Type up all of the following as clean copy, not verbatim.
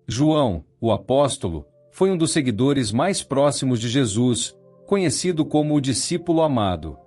João, o apóstolo, foi um dos seguidores mais próximos de Jesus, conhecido como o discípulo amado.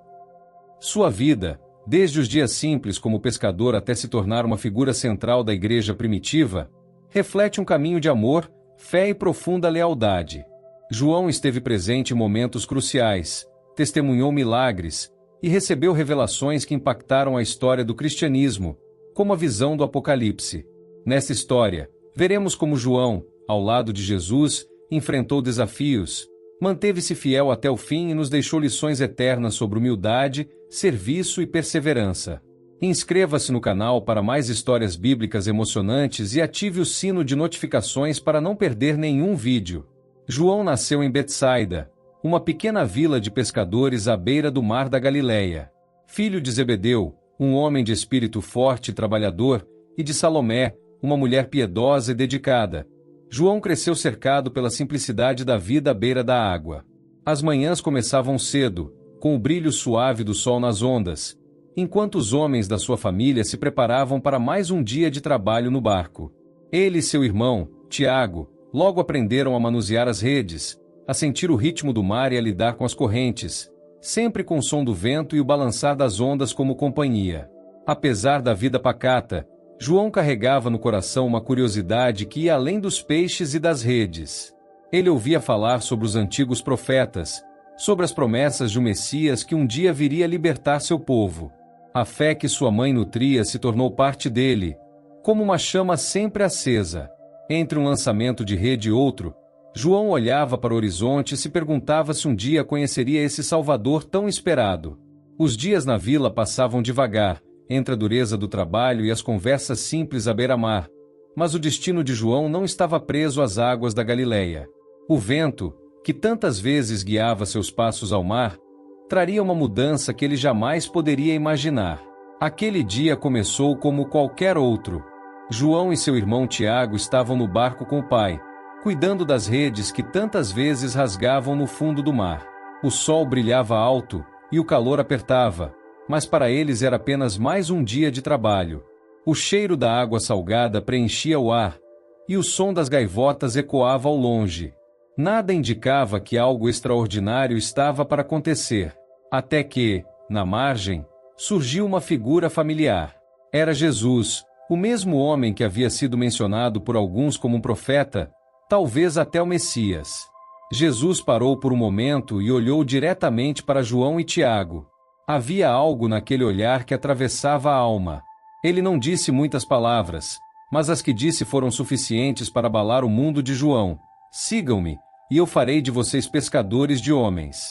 Sua vida, desde os dias simples como pescador até se tornar uma figura central da igreja primitiva, reflete um caminho de amor, fé e profunda lealdade. João esteve presente em momentos cruciais, testemunhou milagres e recebeu revelações que impactaram a história do cristianismo, como a visão do Apocalipse. Nessa história, veremos como João, ao lado de Jesus, enfrentou desafios, manteve-se fiel até o fim e nos deixou lições eternas sobre humildade, serviço e perseverança. Inscreva-se no canal para mais histórias bíblicas emocionantes e ative o sino de notificações para não perder nenhum vídeo. João nasceu em Betsaida, uma pequena vila de pescadores à beira do mar da Galileia. Filho de Zebedeu, um homem de espírito forte e trabalhador, e de Salomé, uma mulher piedosa e dedicada, João cresceu cercado pela simplicidade da vida à beira da água. As manhãs começavam cedo, com o brilho suave do sol nas ondas, enquanto os homens da sua família se preparavam para mais um dia de trabalho no barco. Ele e seu irmão, Tiago, logo aprenderam a manusear as redes, a sentir o ritmo do mar e a lidar com as correntes, sempre com o som do vento e o balançar das ondas como companhia. Apesar da vida pacata, João carregava no coração uma curiosidade que ia além dos peixes e das redes. Ele ouvia falar sobre os antigos profetas, sobre as promessas de um Messias que um dia viria libertar seu povo. A fé que sua mãe nutria se tornou parte dele, como uma chama sempre acesa. Entre um lançamento de rede e outro, João olhava para o horizonte e se perguntava se um dia conheceria esse Salvador tão esperado. Os dias na vila passavam devagar, entre a dureza do trabalho e as conversas simples à beira-mar, mas o destino de João não estava preso às águas da Galileia. O vento, que tantas vezes guiava seus passos ao mar, traria uma mudança que ele jamais poderia imaginar. Aquele dia começou como qualquer outro. João e seu irmão Tiago estavam no barco com o pai, cuidando das redes que tantas vezes rasgavam no fundo do mar. O sol brilhava alto e o calor apertava, mas para eles era apenas mais um dia de trabalho. O cheiro da água salgada preenchia o ar, e o som das gaivotas ecoava ao longe. Nada indicava que algo extraordinário estava para acontecer, até que, na margem, surgiu uma figura familiar. Era Jesus, o mesmo homem que havia sido mencionado por alguns como um profeta, talvez até o Messias. Jesus parou por um momento e olhou diretamente para João e Tiago. Havia algo naquele olhar que atravessava a alma. Ele não disse muitas palavras, mas as que disse foram suficientes para abalar o mundo de João. Sigam-me, e eu farei de vocês pescadores de homens.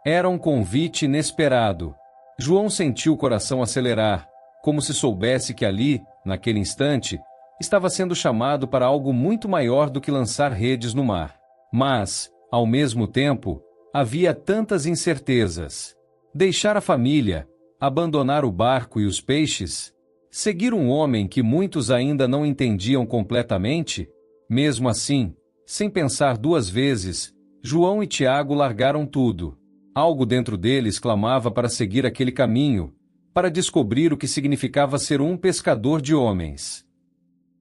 Era um convite inesperado. João sentiu o coração acelerar, como se soubesse que ali, naquele instante, estava sendo chamado para algo muito maior do que lançar redes no mar. Mas, ao mesmo tempo, havia tantas incertezas. Deixar a família, abandonar o barco e os peixes, seguir um homem que muitos ainda não entendiam completamente? Mesmo assim, sem pensar duas vezes, João e Tiago largaram tudo. Algo dentro deles clamava para seguir aquele caminho, para descobrir o que significava ser um pescador de homens.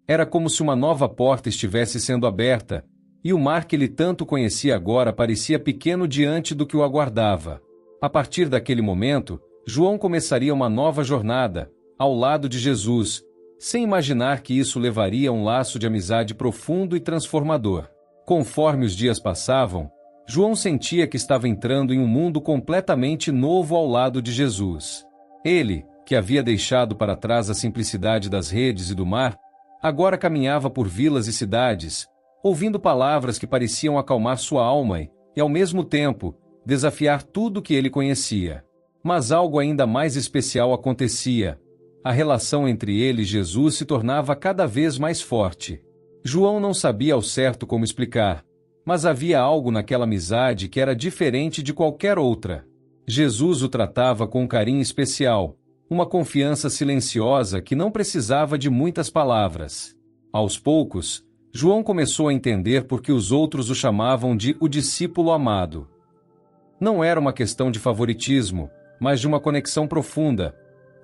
Era como se uma nova porta estivesse sendo aberta, e o mar que ele tanto conhecia agora parecia pequeno diante do que o aguardava. A partir daquele momento, João começaria uma nova jornada, ao lado de Jesus, sem imaginar que isso levaria a um laço de amizade profundo e transformador. Conforme os dias passavam, João sentia que estava entrando em um mundo completamente novo ao lado de Jesus. Ele, que havia deixado para trás a simplicidade das redes e do mar, agora caminhava por vilas e cidades, ouvindo palavras que pareciam acalmar sua alma e, ao mesmo tempo, desafiar tudo que ele conhecia. Mas algo ainda mais especial acontecia. A relação entre ele e Jesus se tornava cada vez mais forte. João não sabia ao certo como explicar, mas havia algo naquela amizade que era diferente de qualquer outra. Jesus o tratava com um carinho especial, uma confiança silenciosa que não precisava de muitas palavras. Aos poucos, João começou a entender por que os outros o chamavam de o discípulo amado. Não era uma questão de favoritismo, mas de uma conexão profunda,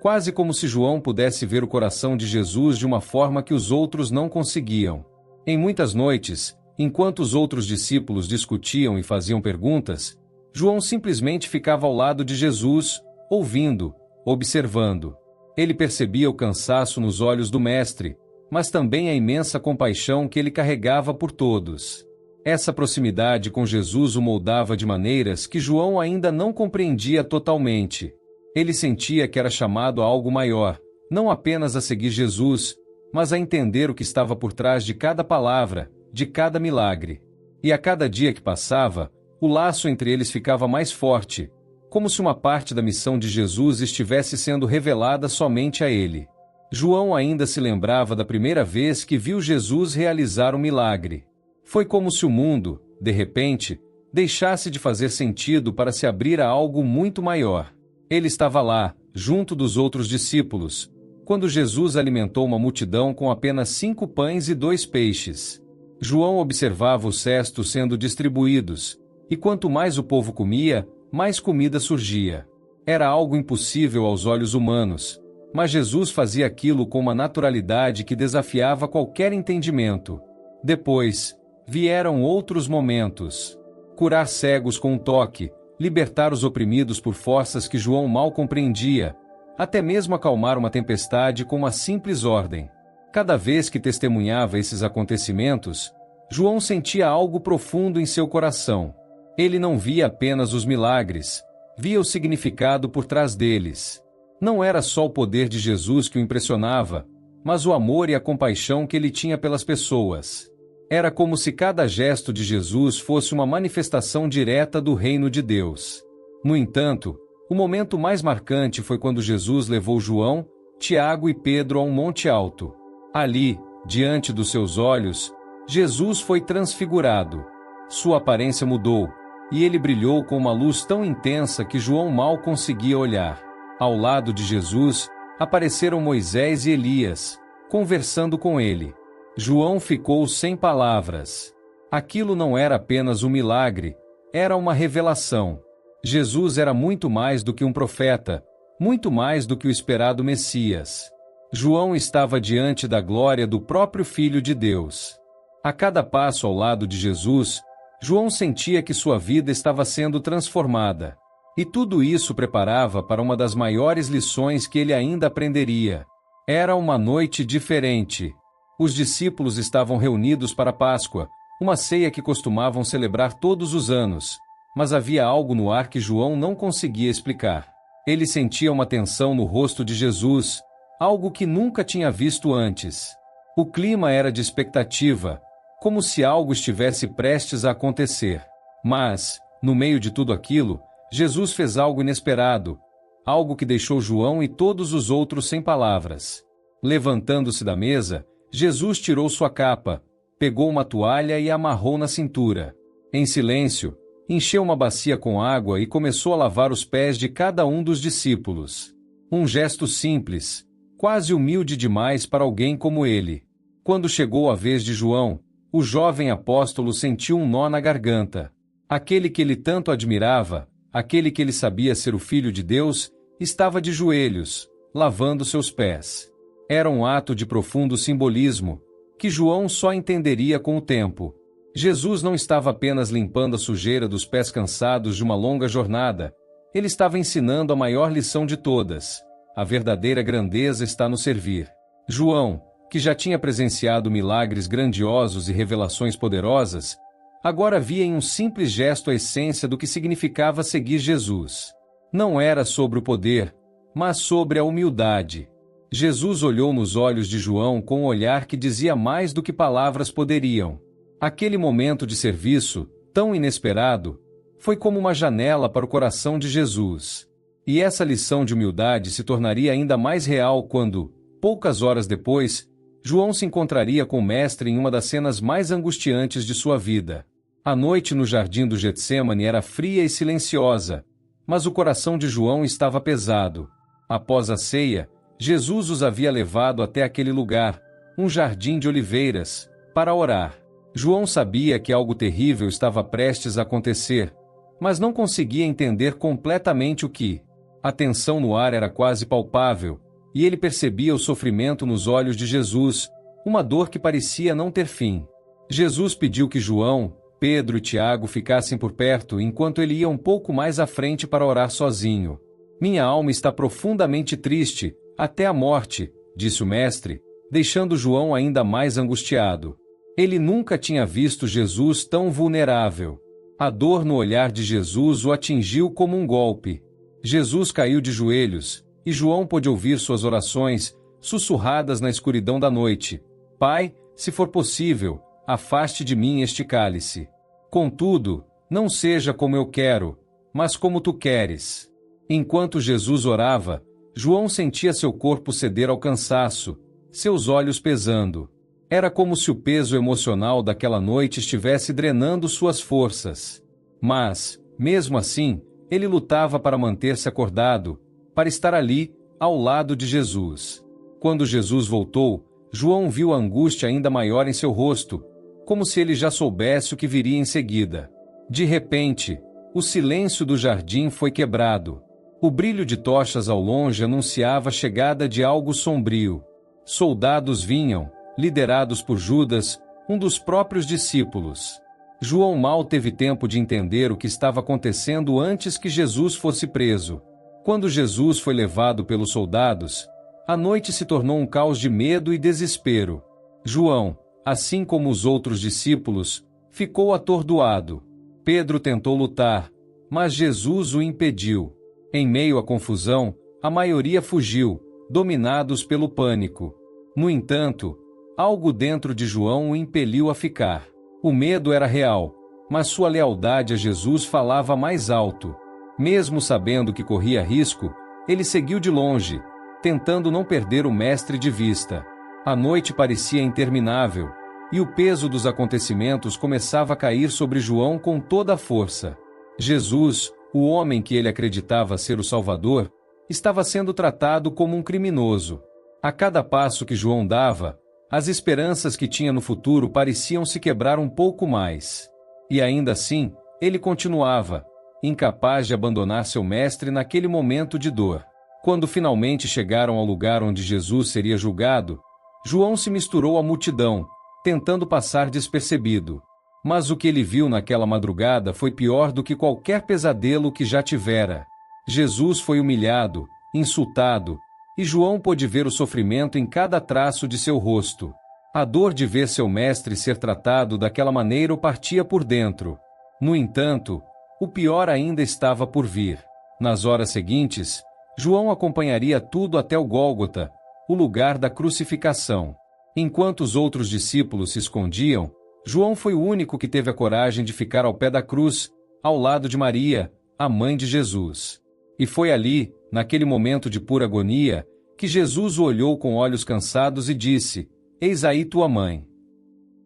quase como se João pudesse ver o coração de Jesus de uma forma que os outros não conseguiam. Em muitas noites, enquanto os outros discípulos discutiam e faziam perguntas, João simplesmente ficava ao lado de Jesus, ouvindo, observando. Ele percebia o cansaço nos olhos do Mestre, mas também a imensa compaixão que ele carregava por todos. Essa proximidade com Jesus o moldava de maneiras que João ainda não compreendia totalmente. Ele sentia que era chamado a algo maior, não apenas a seguir Jesus, mas a entender o que estava por trás de cada palavra, de cada milagre. E a cada dia que passava, o laço entre eles ficava mais forte, como se uma parte da missão de Jesus estivesse sendo revelada somente a ele. João ainda se lembrava da primeira vez que viu Jesus realizar um milagre. Foi como se o mundo, de repente, deixasse de fazer sentido para se abrir a algo muito maior. Ele estava lá, junto dos outros discípulos, quando Jesus alimentou uma multidão com apenas 5 pães e 2 peixes. João observava os cestos sendo distribuídos, e quanto mais o povo comia, mais comida surgia. Era algo impossível aos olhos humanos, mas Jesus fazia aquilo com uma naturalidade que desafiava qualquer entendimento. Depois, vieram outros momentos. Curar cegos com um toque, libertar os oprimidos por forças que João mal compreendia, até mesmo acalmar uma tempestade com uma simples ordem. Cada vez que testemunhava esses acontecimentos, João sentia algo profundo em seu coração. Ele não via apenas os milagres, via o significado por trás deles. Não era só o poder de Jesus que o impressionava, mas o amor e a compaixão que ele tinha pelas pessoas. Era como se cada gesto de Jesus fosse uma manifestação direta do reino de Deus. No entanto, o momento mais marcante foi quando Jesus levou João, Tiago e Pedro a um monte alto. Ali, diante dos seus olhos, Jesus foi transfigurado. Sua aparência mudou, e ele brilhou com uma luz tão intensa que João mal conseguia olhar. Ao lado de Jesus, apareceram Moisés e Elias, conversando com ele. João ficou sem palavras. Aquilo não era apenas um milagre, era uma revelação. Jesus era muito mais do que um profeta, muito mais do que o esperado Messias. João estava diante da glória do próprio Filho de Deus. A cada passo ao lado de Jesus, João sentia que sua vida estava sendo transformada. E tudo isso preparava para uma das maiores lições que ele ainda aprenderia. Era uma noite diferente. Os discípulos estavam reunidos para a Páscoa, uma ceia que costumavam celebrar todos os anos, mas havia algo no ar que João não conseguia explicar. Ele sentia uma tensão no rosto de Jesus, algo que nunca tinha visto antes. O clima era de expectativa, como se algo estivesse prestes a acontecer. Mas, no meio de tudo aquilo, Jesus fez algo inesperado, algo que deixou João e todos os outros sem palavras. Levantando-se da mesa, Jesus tirou sua capa, pegou uma toalha e a amarrou na cintura. Em silêncio, encheu uma bacia com água e começou a lavar os pés de cada um dos discípulos. Um gesto simples, quase humilde demais para alguém como ele. Quando chegou a vez de João, o jovem apóstolo sentiu um nó na garganta. Aquele que ele tanto admirava, aquele que ele sabia ser o Filho de Deus, estava de joelhos, lavando seus pés. Era um ato de profundo simbolismo, que João só entenderia com o tempo. Jesus não estava apenas limpando a sujeira dos pés cansados de uma longa jornada, ele estava ensinando a maior lição de todas. A verdadeira grandeza está no servir. João, que já tinha presenciado milagres grandiosos e revelações poderosas, agora via em um simples gesto a essência do que significava seguir Jesus. Não era sobre o poder, mas sobre a humildade. Jesus olhou nos olhos de João com um olhar que dizia mais do que palavras poderiam. Aquele momento de serviço, tão inesperado, foi como uma janela para o coração de Jesus. E essa lição de humildade se tornaria ainda mais real quando, poucas horas depois, João se encontraria com o Mestre em uma das cenas mais angustiantes de sua vida. A noite no jardim do Getsêmani era fria e silenciosa, mas o coração de João estava pesado. Após a ceia, Jesus os havia levado até aquele lugar, um jardim de oliveiras, para orar. João sabia que algo terrível estava prestes a acontecer, mas não conseguia entender completamente o que. A tensão no ar era quase palpável, e ele percebia o sofrimento nos olhos de Jesus, uma dor que parecia não ter fim. Jesus pediu que João, Pedro e Tiago ficassem por perto enquanto ele ia um pouco mais à frente para orar sozinho. Minha alma está profundamente triste, até a morte, disse o mestre, deixando João ainda mais angustiado. Ele nunca tinha visto Jesus tão vulnerável. A dor no olhar de Jesus o atingiu como um golpe. Jesus caiu de joelhos, e João pôde ouvir suas orações, sussurradas na escuridão da noite. Pai, se for possível, afaste de mim este cálice. Contudo, não seja como eu quero, mas como tu queres. Enquanto Jesus orava, João sentia seu corpo ceder ao cansaço, seus olhos pesando. Era como se o peso emocional daquela noite estivesse drenando suas forças. Mas, mesmo assim, ele lutava para manter-se acordado, para estar ali, ao lado de Jesus. Quando Jesus voltou, João viu a angústia ainda maior em seu rosto, como se ele já soubesse o que viria em seguida. De repente, o silêncio do jardim foi quebrado. O brilho de tochas ao longe anunciava a chegada de algo sombrio. Soldados vinham, liderados por Judas, um dos próprios discípulos. João mal teve tempo de entender o que estava acontecendo antes que Jesus fosse preso. Quando Jesus foi levado pelos soldados, a noite se tornou um caos de medo e desespero. João, assim como os outros discípulos, ficou atordoado. Pedro tentou lutar, mas Jesus o impediu. Em meio à confusão, a maioria fugiu, dominados pelo pânico. No entanto, algo dentro de João o impeliu a ficar. O medo era real, mas sua lealdade a Jesus falava mais alto. Mesmo sabendo que corria risco, ele seguiu de longe, tentando não perder o mestre de vista. A noite parecia interminável, e o peso dos acontecimentos começava a cair sobre João com toda a força. Jesus, o homem que ele acreditava ser o Salvador, estava sendo tratado como um criminoso. A cada passo que João dava, as esperanças que tinha no futuro pareciam se quebrar um pouco mais. E ainda assim, ele continuava, incapaz de abandonar seu mestre naquele momento de dor. Quando finalmente chegaram ao lugar onde Jesus seria julgado, João se misturou à multidão, tentando passar despercebido. Mas o que ele viu naquela madrugada foi pior do que qualquer pesadelo que já tivera. Jesus foi humilhado, insultado, e João pôde ver o sofrimento em cada traço de seu rosto. A dor de ver seu mestre ser tratado daquela maneira o partia por dentro. No entanto, o pior ainda estava por vir. Nas horas seguintes, João acompanharia tudo até o Gólgota, o lugar da crucificação. Enquanto os outros discípulos se escondiam, João foi o único que teve a coragem de ficar ao pé da cruz, ao lado de Maria, a mãe de Jesus. E foi ali, naquele momento de pura agonia, que Jesus o olhou com olhos cansados e disse: "Eis aí tua mãe."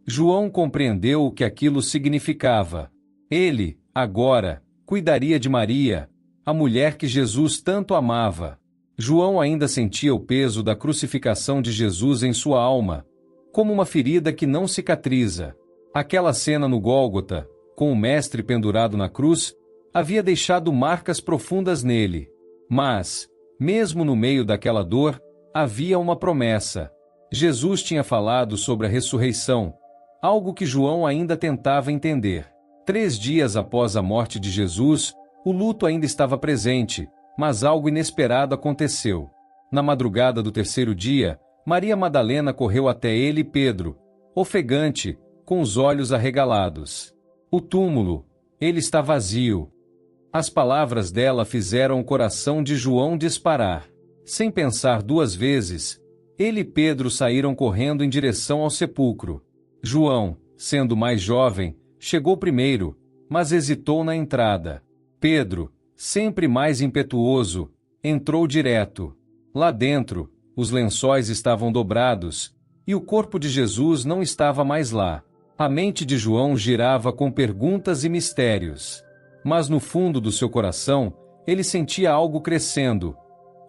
João compreendeu o que aquilo significava. Ele, agora, cuidaria de Maria, a mulher que Jesus tanto amava. João ainda sentia o peso da crucificação de Jesus em sua alma, como uma ferida que não cicatriza. Aquela cena no Gólgota, com o mestre pendurado na cruz, havia deixado marcas profundas nele. Mas, mesmo no meio daquela dor, havia uma promessa. Jesus tinha falado sobre a ressurreição, algo que João ainda tentava entender. 3 dias após a morte de Jesus, o luto ainda estava presente, mas algo inesperado aconteceu. Na madrugada do 3º dia, Maria Madalena correu até ele e Pedro, ofegante, com os olhos arregalados. O túmulo, ele está vazio. As palavras dela fizeram o coração de João disparar. Sem pensar 2 vezes, ele e Pedro saíram correndo em direção ao sepulcro. João, sendo mais jovem, chegou primeiro, mas hesitou na entrada. Pedro, sempre mais impetuoso, entrou direto. Lá dentro, os lençóis estavam dobrados, e o corpo de Jesus não estava mais lá. A mente de João girava com perguntas e mistérios. Mas no fundo do seu coração, ele sentia algo crescendo.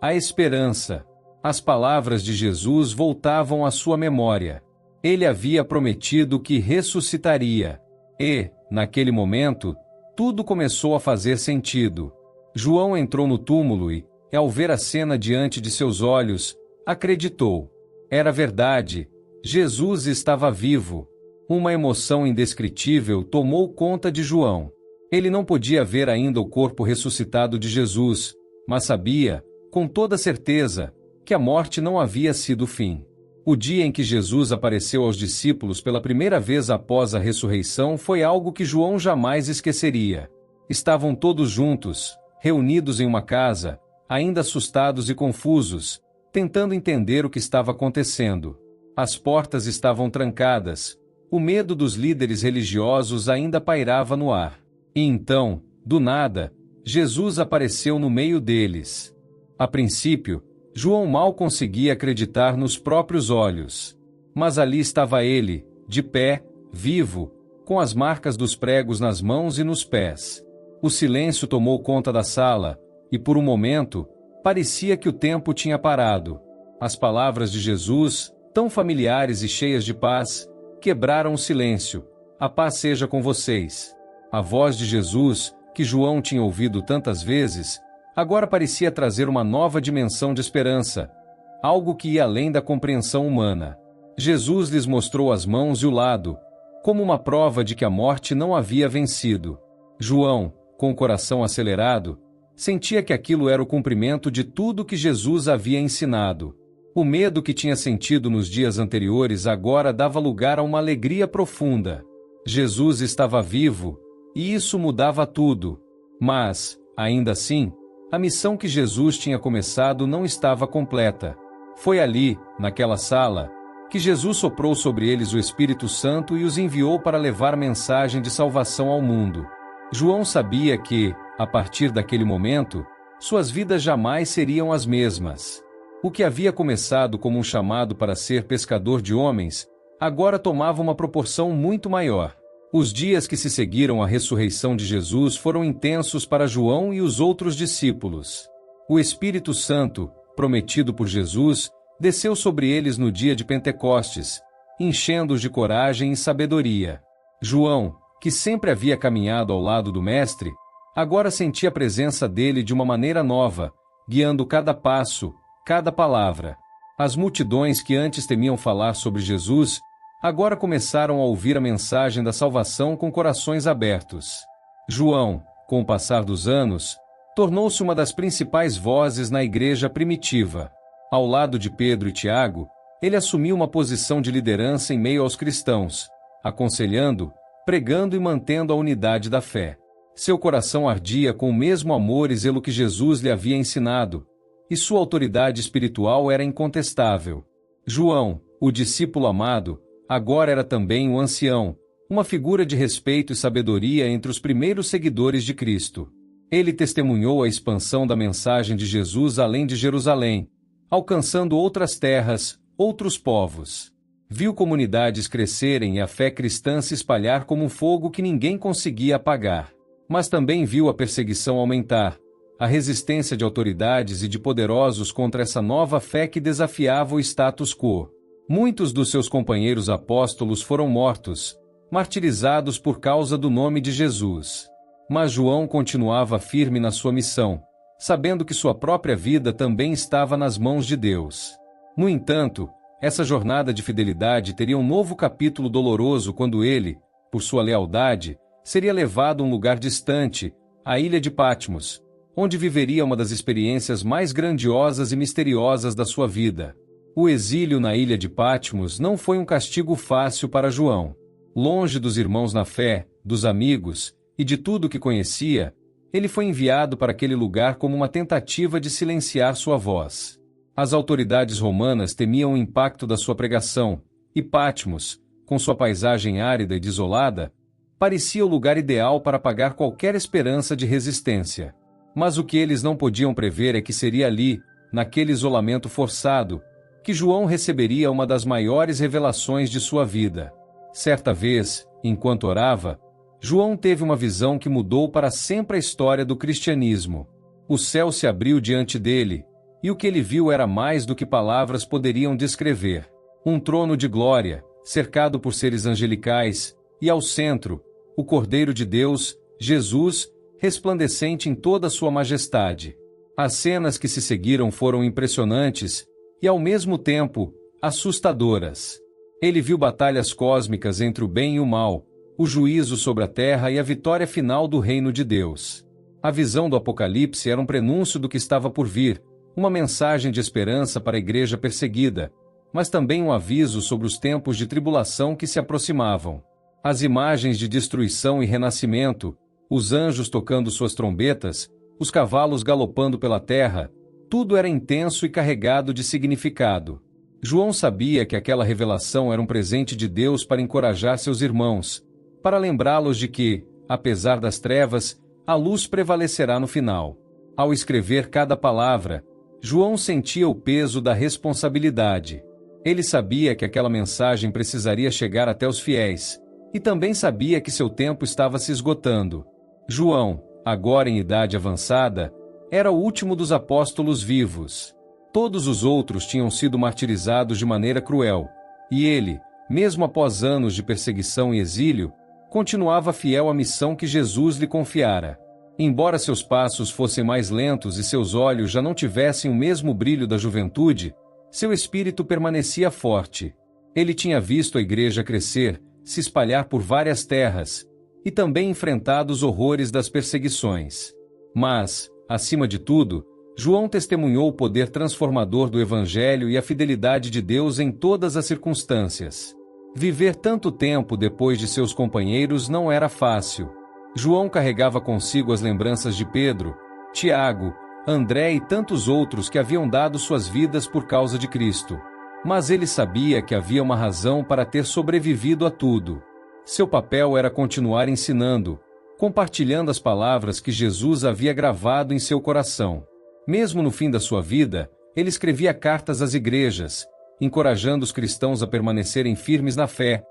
A esperança. As palavras de Jesus voltavam à sua memória. Ele havia prometido que ressuscitaria. E, naquele momento, tudo começou a fazer sentido. João entrou no túmulo e, ao ver a cena diante de seus olhos, acreditou. Era verdade. Jesus estava vivo. Uma emoção indescritível tomou conta de João. Ele não podia ver ainda o corpo ressuscitado de Jesus, mas sabia, com toda certeza, que a morte não havia sido o fim. O dia em que Jesus apareceu aos discípulos pela primeira vez após a ressurreição foi algo que João jamais esqueceria. Estavam todos juntos, reunidos em uma casa, ainda assustados e confusos, tentando entender o que estava acontecendo. As portas estavam trancadas. O medo dos líderes religiosos ainda pairava no ar. E então, do nada, Jesus apareceu no meio deles. A princípio, João mal conseguia acreditar nos próprios olhos. Mas ali estava ele, de pé, vivo, com as marcas dos pregos nas mãos e nos pés. O silêncio tomou conta da sala, e por um momento, parecia que o tempo tinha parado. As palavras de Jesus, tão familiares e cheias de paz, quebraram o silêncio. A paz seja com vocês. A voz de Jesus, que João tinha ouvido tantas vezes, agora parecia trazer uma nova dimensão de esperança, algo que ia além da compreensão humana. Jesus lhes mostrou as mãos e o lado, como uma prova de que a morte não havia vencido. João, com o coração acelerado, sentia que aquilo era o cumprimento de tudo que Jesus havia ensinado. O medo que tinha sentido nos dias anteriores agora dava lugar a uma alegria profunda. Jesus estava vivo, e isso mudava tudo. Mas, ainda assim, a missão que Jesus tinha começado não estava completa. Foi ali, naquela sala, que Jesus soprou sobre eles o Espírito Santo e os enviou para levar a mensagem de salvação ao mundo. João sabia que, a partir daquele momento, suas vidas jamais seriam as mesmas. O que havia começado como um chamado para ser pescador de homens, agora tomava uma proporção muito maior. Os dias que se seguiram à ressurreição de Jesus foram intensos para João e os outros discípulos. O Espírito Santo, prometido por Jesus, desceu sobre eles no dia de Pentecostes, enchendo-os de coragem e sabedoria. João, que sempre havia caminhado ao lado do Mestre, agora sentia a presença dele de uma maneira nova, guiando cada passo, cada palavra. As multidões que antes temiam falar sobre Jesus, agora começaram a ouvir a mensagem da salvação com corações abertos. João, com o passar dos anos, tornou-se uma das principais vozes na igreja primitiva. Ao lado de Pedro e Tiago, ele assumiu uma posição de liderança em meio aos cristãos, aconselhando, pregando e mantendo a unidade da fé. Seu coração ardia com o mesmo amor e zelo que Jesus lhe havia ensinado, e sua autoridade espiritual era incontestável. João, o discípulo amado, agora era também um ancião, uma figura de respeito e sabedoria entre os primeiros seguidores de Cristo. Ele testemunhou a expansão da mensagem de Jesus além de Jerusalém, alcançando outras terras, outros povos. Viu comunidades crescerem e a fé cristã se espalhar como um fogo que ninguém conseguia apagar. Mas também viu a perseguição aumentar, a resistência de autoridades e de poderosos contra essa nova fé que desafiava o status quo. Muitos dos seus companheiros apóstolos foram mortos, martirizados por causa do nome de Jesus. Mas João continuava firme na sua missão, sabendo que sua própria vida também estava nas mãos de Deus. No entanto, essa jornada de fidelidade teria um novo capítulo doloroso quando ele, por sua lealdade, seria levado a um lugar distante, a ilha de Patmos, onde viveria uma das experiências mais grandiosas e misteriosas da sua vida. O exílio na ilha de Patmos não foi um castigo fácil para João. Longe dos irmãos na fé, dos amigos e de tudo que conhecia, ele foi enviado para aquele lugar como uma tentativa de silenciar sua voz. As autoridades romanas temiam o impacto da sua pregação, e Patmos, com sua paisagem árida e desolada, parecia o lugar ideal para apagar qualquer esperança de resistência. Mas o que eles não podiam prever é que seria ali, naquele isolamento forçado, que João receberia uma das maiores revelações de sua vida. Certa vez, enquanto orava, João teve uma visão que mudou para sempre a história do cristianismo. O céu se abriu diante dele, e o que ele viu era mais do que palavras poderiam descrever. Um trono de glória, cercado por seres angelicais, e ao centro, o Cordeiro de Deus, Jesus, resplandecente em toda a sua majestade. As cenas que se seguiram foram impressionantes e, ao mesmo tempo, assustadoras. Ele viu batalhas cósmicas entre o bem e o mal, o juízo sobre a terra e a vitória final do reino de Deus. A visão do Apocalipse era um prenúncio do que estava por vir, uma mensagem de esperança para a igreja perseguida, mas também um aviso sobre os tempos de tribulação que se aproximavam. As imagens de destruição e renascimento, os anjos tocando suas trombetas, os cavalos galopando pela terra, tudo era intenso e carregado de significado. João sabia que aquela revelação era um presente de Deus para encorajar seus irmãos, para lembrá-los de que, apesar das trevas, a luz prevalecerá no final. Ao escrever cada palavra, João sentia o peso da responsabilidade. Ele sabia que aquela mensagem precisaria chegar até os fiéis, e também sabia que seu tempo estava se esgotando. João, agora em idade avançada, era o último dos apóstolos vivos. Todos os outros tinham sido martirizados de maneira cruel, e ele, mesmo após anos de perseguição e exílio, continuava fiel à missão que Jesus lhe confiara. Embora seus passos fossem mais lentos e seus olhos já não tivessem o mesmo brilho da juventude, seu espírito permanecia forte. Ele tinha visto a igreja crescer, se espalhar por várias terras, e também enfrentado os horrores das perseguições. Mas, acima de tudo, João testemunhou o poder transformador do Evangelho e a fidelidade de Deus em todas as circunstâncias. Viver tanto tempo depois de seus companheiros não era fácil. João carregava consigo as lembranças de Pedro, Tiago, André e tantos outros que haviam dado suas vidas por causa de Cristo. Mas ele sabia que havia uma razão para ter sobrevivido a tudo. Seu papel era continuar ensinando, compartilhando as palavras que Jesus havia gravado em seu coração. Mesmo no fim da sua vida, ele escrevia cartas às igrejas, encorajando os cristãos a permanecerem firmes na fé,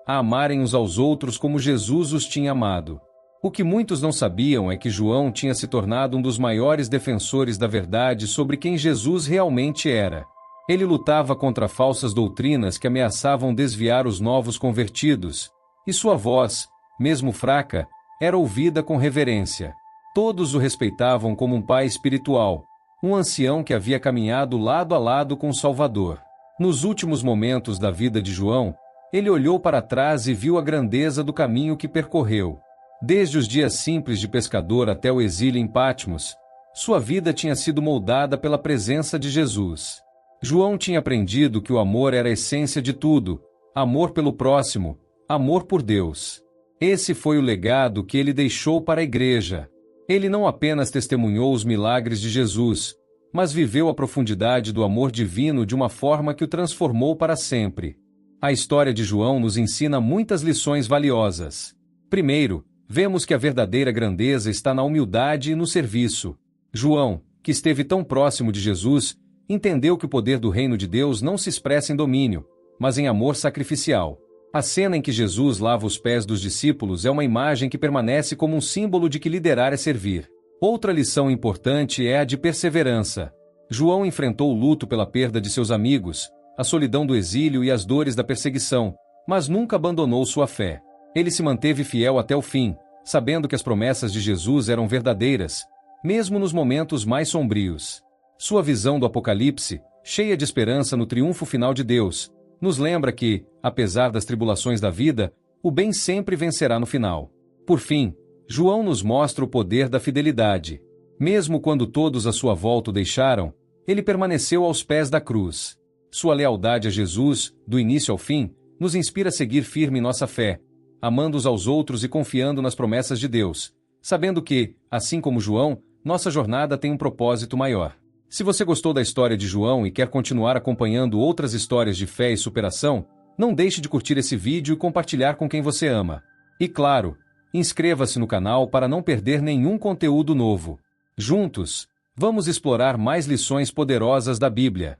a amarem uns aos outros como Jesus os tinha amado. O que muitos não sabiam é que João tinha se tornado um dos maiores defensores da verdade sobre quem Jesus realmente era. Ele lutava contra falsas doutrinas que ameaçavam desviar os novos convertidos, e sua voz, mesmo fraca, era ouvida com reverência. Todos o respeitavam como um pai espiritual, um ancião que havia caminhado lado a lado com o Salvador. Nos últimos momentos da vida de João, ele olhou para trás e viu a grandeza do caminho que percorreu. Desde os dias simples de pescador até o exílio em Patmos, sua vida tinha sido moldada pela presença de Jesus. João tinha aprendido que o amor era a essência de tudo, amor pelo próximo, amor por Deus. Esse foi o legado que ele deixou para a igreja. Ele não apenas testemunhou os milagres de Jesus, mas viveu a profundidade do amor divino de uma forma que o transformou para sempre. A história de João nos ensina muitas lições valiosas. Primeiro, vemos que a verdadeira grandeza está na humildade e no serviço. João, que esteve tão próximo de Jesus, entendeu que o poder do reino de Deus não se expressa em domínio, mas em amor sacrificial. A cena em que Jesus lava os pés dos discípulos é uma imagem que permanece como um símbolo de que liderar é servir. Outra lição importante é a de perseverança. João enfrentou o luto pela perda de seus amigos, a solidão do exílio e as dores da perseguição, mas nunca abandonou sua fé. Ele se manteve fiel até o fim, sabendo que as promessas de Jesus eram verdadeiras, mesmo nos momentos mais sombrios. Sua visão do Apocalipse, cheia de esperança no triunfo final de Deus, nos lembra que, apesar das tribulações da vida, o bem sempre vencerá no final. Por fim, João nos mostra o poder da fidelidade. Mesmo quando todos à sua volta o deixaram, ele permaneceu aos pés da cruz. Sua lealdade a Jesus, do início ao fim, nos inspira a seguir firme em nossa fé, amando uns aos outros e confiando nas promessas de Deus, sabendo que, assim como João, nossa jornada tem um propósito maior. Se você gostou da história de João e quer continuar acompanhando outras histórias de fé e superação, não deixe de curtir esse vídeo e compartilhar com quem você ama. E claro, inscreva-se no canal para não perder nenhum conteúdo novo. Juntos, vamos explorar mais lições poderosas da Bíblia.